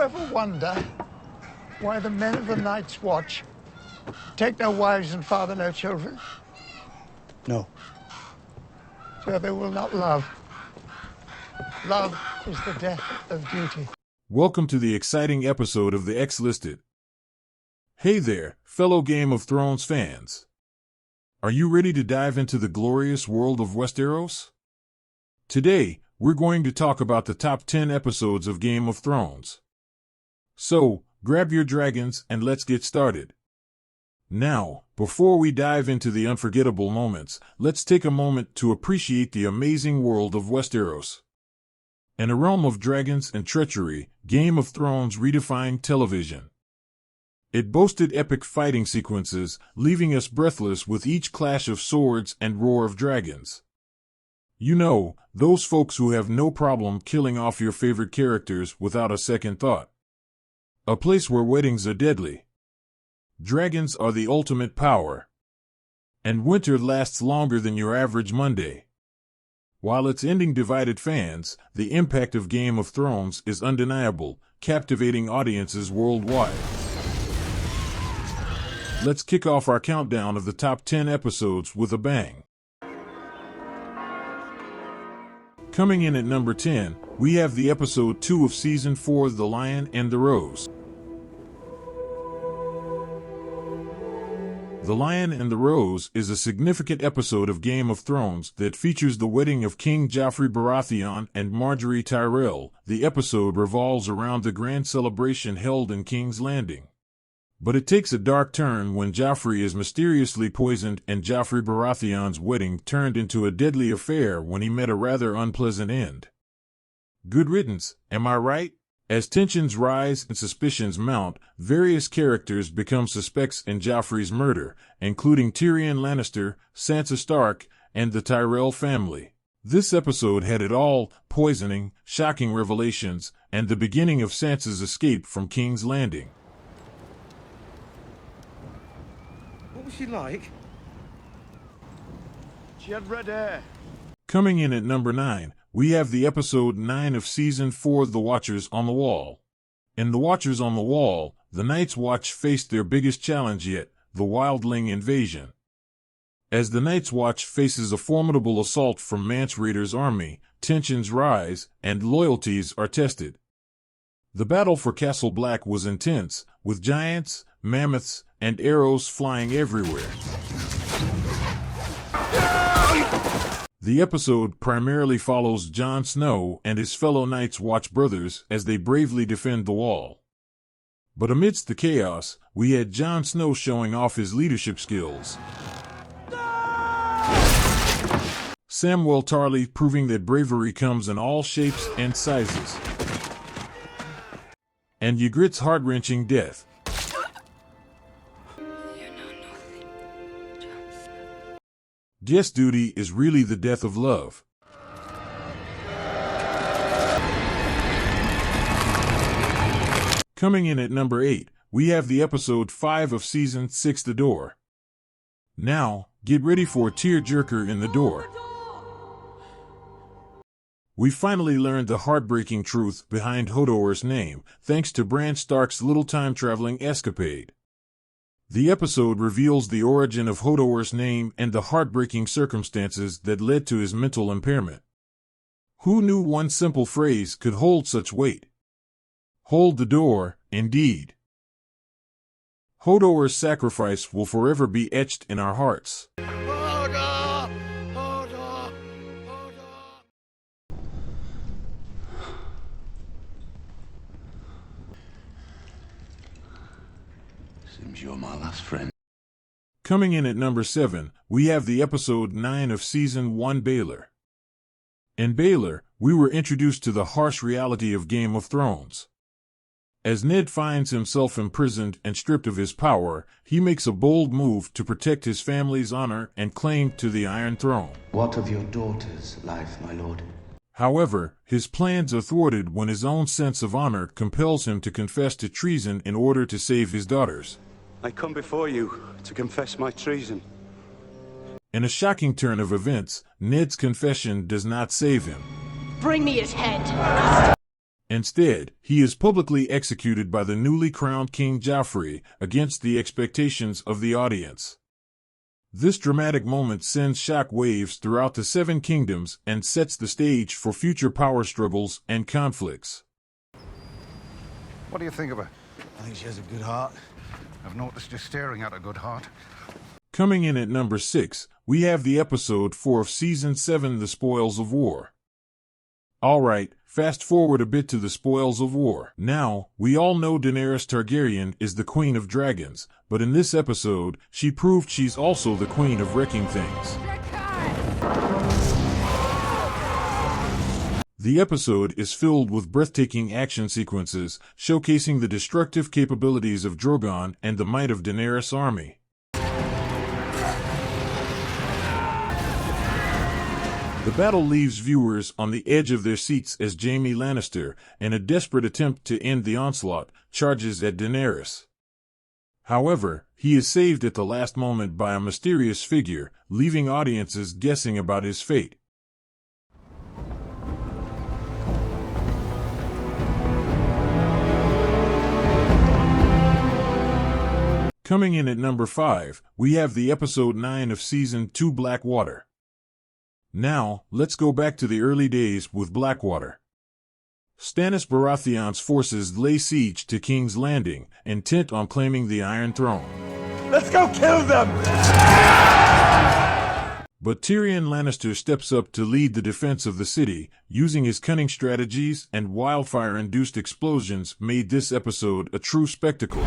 Ever wonder why the men of the Night's Watch take no wives and father no children? No. So they will not love. Love is the death of duty. Welcome to the exciting episode of the XListed. Hey there, fellow Game of Thrones fans. Are you ready to dive into the glorious world of Westeros? Today, we're going to talk about the top 10 episodes of Game of Thrones. So, grab your dragons and let's get started. Now, before we dive into the unforgettable moments, let's take a moment to appreciate the amazing world of Westeros. In a realm of dragons and treachery, Game of Thrones redefined television. It boasted epic fighting sequences, leaving us breathless with each clash of swords and roar of dragons. You know, those folks who have no problem killing off your favorite characters without a second thought. A place where weddings are deadly. Dragons are the ultimate power. And winter lasts longer than your average Monday. While its ending divided fans, the impact of Game of Thrones is undeniable, captivating audiences worldwide. Let's kick off our countdown of the top 10 episodes with a bang. Coming in at number 10, we have the episode 2 of Season 4, The Lion and the Rose. The Lion and the Rose is a significant episode of Game of Thrones that features the wedding of King Joffrey Baratheon and Margaery Tyrell. The episode revolves around the grand celebration held in King's Landing. But it takes a dark turn when Joffrey is mysteriously poisoned and Joffrey Baratheon's wedding turned into a deadly affair when he met a rather unpleasant end. Good riddance, am I right? As tensions rise and suspicions mount, various characters become suspects in Joffrey's murder, including Tyrion Lannister, Sansa Stark, and the Tyrell family. This episode had it all: poisoning, shocking revelations, and the beginning of Sansa's escape from King's Landing. What was she like? She had red hair. Coming in at number 9, we have the episode 9 of Season 4, The Watchers on the Wall. In The Watchers on the Wall, the Night's Watch faced their biggest challenge yet, the Wildling invasion. As the Night's Watch faces a formidable assault from Mance Rayder's army, tensions rise and loyalties are tested. The battle for Castle Black was intense, with giants, mammoths, and arrows flying everywhere. The episode primarily follows Jon Snow and his fellow Night's Watch brothers as they bravely defend the wall. But amidst the chaos, we had Jon Snow showing off his leadership skills. Samwell Tarly proving that bravery comes in all shapes and sizes. And Ygritte's heart-wrenching death. Yes, duty is really the death of love. Coming in at number 8, we have the episode 5 of Season 6, The Door. Now, get ready for a tear-jerker in The Door. We finally learned the heartbreaking truth behind Hodor's name, thanks to Bran Stark's little time-traveling escapade. The episode reveals the origin of Hodor's name and the heartbreaking circumstances that led to his mental impairment. Who knew one simple phrase could hold such weight? Hold the door, indeed. Hodor's sacrifice will forever be etched in our hearts. Hodor! Hodor! Hodor! Seems you're my last friend. Coming in at number 7, we have the episode 9 of Season 1, Baelor. In Baelor, we were introduced to the harsh reality of Game of Thrones. As Ned finds himself imprisoned and stripped of his power, he makes a bold move to protect his family's honor and claim to the Iron Throne. What of your daughter's life, my lord? However, his plans are thwarted when his own sense of honor compels him to confess to treason in order to save his daughters. I come before you to confess my treason. In a shocking turn of events, Ned's confession does not save him. Bring me his head. Instead, he is publicly executed by the newly crowned King Joffrey against the expectations of the audience. This dramatic moment sends shock waves throughout the Seven Kingdoms and sets the stage for future power struggles and conflicts. What do you think of her? I think she has a good heart. I've noticed you staring at a good heart. Coming in at number 6, we have the episode 4 of Season 7, The Spoils of War. Alright, fast forward a bit to the Spoils of War. Now, we all know Daenerys Targaryen is the Queen of Dragons, but in this episode, she proved she's also the Queen of Wrecking Things. The episode is filled with breathtaking action sequences, showcasing the destructive capabilities of Drogon and the might of Daenerys' army. The battle leaves viewers on the edge of their seats as Jaime Lannister, in a desperate attempt to end the onslaught, charges at Daenerys. However, he is saved at the last moment by a mysterious figure, leaving audiences guessing about his fate. Coming in at number 5, we have the episode 9 of Season 2, Blackwater. Now, let's go back to the early days with Blackwater. Stannis Baratheon's forces lay siege to King's Landing, intent on claiming the Iron Throne. Let's go kill them! But Tyrion Lannister steps up to lead the defense of the city, using his cunning strategies and wildfire-induced explosions made this episode a true spectacle.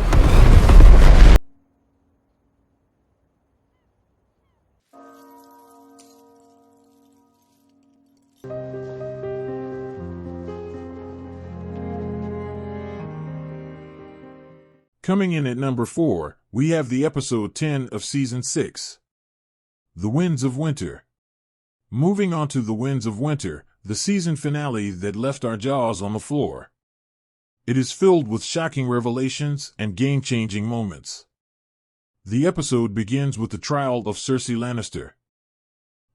Coming in at number 4, we have the episode 10 of Season 6, The Winds of Winter. Moving on to The Winds of Winter, the season finale that left our jaws on the floor. It is filled with shocking revelations and game-changing moments. The episode begins with the trial of Cersei Lannister.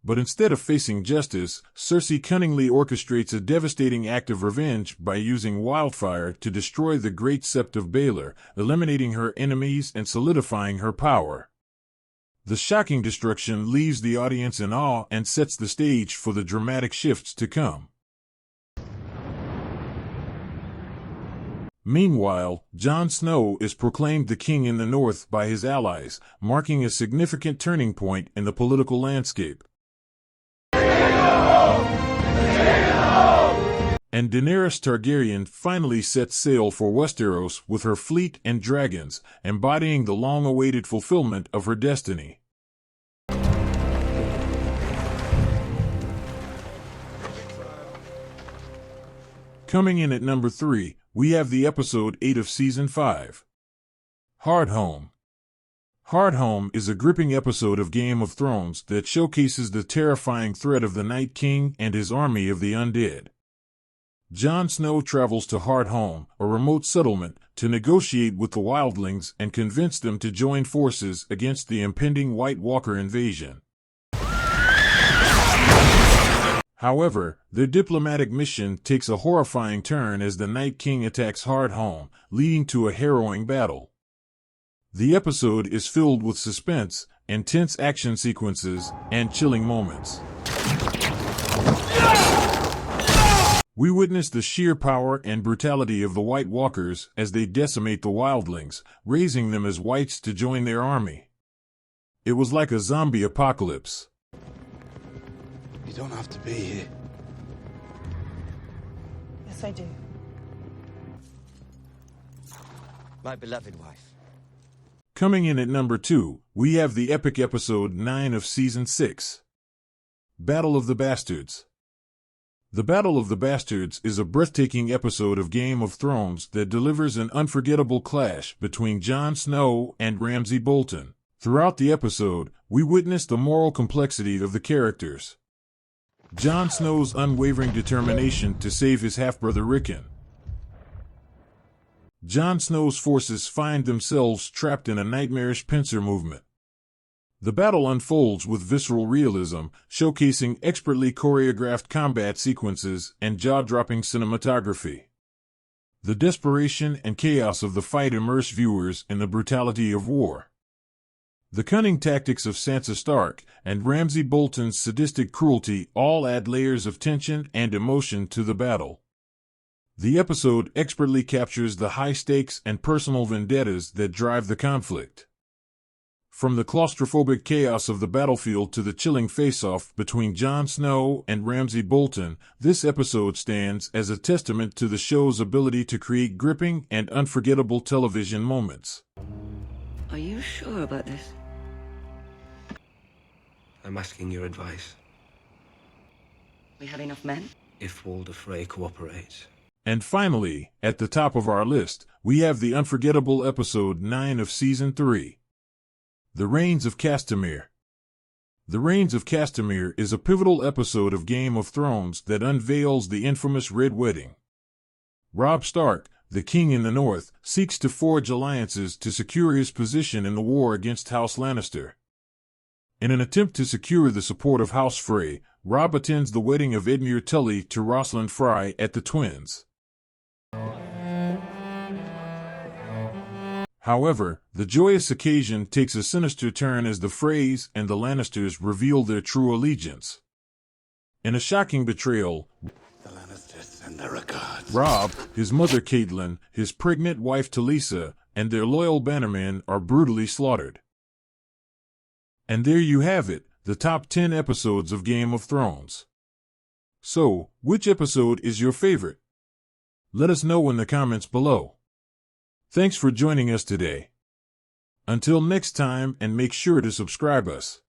But instead of facing justice, Cersei cunningly orchestrates a devastating act of revenge by using wildfire to destroy the Great Sept of Baelor, eliminating her enemies and solidifying her power. The shocking destruction leaves the audience in awe and sets the stage for the dramatic shifts to come. Meanwhile, Jon Snow is proclaimed the king in the north by his allies, marking a significant turning point in the political landscape. And Daenerys Targaryen finally sets sail for Westeros with her fleet and dragons, embodying the long-awaited fulfillment of her destiny. Coming in at number 3, we have the episode 8 of Season 5, Hardhome. Hardhome is a gripping episode of Game of Thrones that showcases the terrifying threat of the Night King and his army of the undead. Jon Snow travels to Hardhome, a remote settlement, to negotiate with the wildlings and convince them to join forces against the impending White Walker invasion. However, their diplomatic mission takes a horrifying turn as the Night King attacks Hardhome, leading to a harrowing battle. The episode is filled with suspense, intense action sequences, and chilling moments. We witness the sheer power and brutality of the White Walkers as they decimate the wildlings, raising them as whites to join their army. It was like a zombie apocalypse. You don't have to be here. Yes, I do. My beloved wife. Coming in at number 2, we have the epic episode 9 of Season 6, Battle of the Bastards. The Battle of the Bastards is a breathtaking episode of Game of Thrones that delivers an unforgettable clash between Jon Snow and Ramsay Bolton. Throughout the episode, we witness the moral complexity of the characters. Jon Snow's unwavering determination to save his half-brother Rickon. Jon Snow's forces find themselves trapped in a nightmarish pincer movement. The battle unfolds with visceral realism, showcasing expertly choreographed combat sequences and jaw-dropping cinematography. The desperation and chaos of the fight immerse viewers in the brutality of war. The cunning tactics of Sansa Stark and Ramsay Bolton's sadistic cruelty all add layers of tension and emotion to the battle. The episode expertly captures the high stakes and personal vendettas that drive the conflict. From the claustrophobic chaos of the battlefield to the chilling face-off between Jon Snow and Ramsay Bolton, this episode stands as a testament to the show's ability to create gripping and unforgettable television moments. Are you sure about this? I'm asking your advice. We have enough men? If Walder Frey cooperates. And finally, at the top of our list, we have the unforgettable episode 9 of Season 3. The Reigns of Castamere. The Reigns of Castamere is a pivotal episode of Game of Thrones that unveils the infamous Red Wedding. Robb Stark, the king in the north, seeks to forge alliances to secure his position in the war against House Lannister. In an attempt to secure the support of House Frey, Robb attends the wedding of Edmure Tully to Rosalind Frey at the Twins. However, the joyous occasion takes a sinister turn as the Freys and the Lannisters reveal their true allegiance. In a shocking betrayal, The Lannisters send their regards. Robb, his mother Catelyn, his pregnant wife Talisa, and their loyal bannermen are brutally slaughtered. And there you have it, the top 10 episodes of Game of Thrones. So, which episode is your favorite? Let us know in the comments below. Thanks for joining us today. Until next time, and make sure to subscribe us.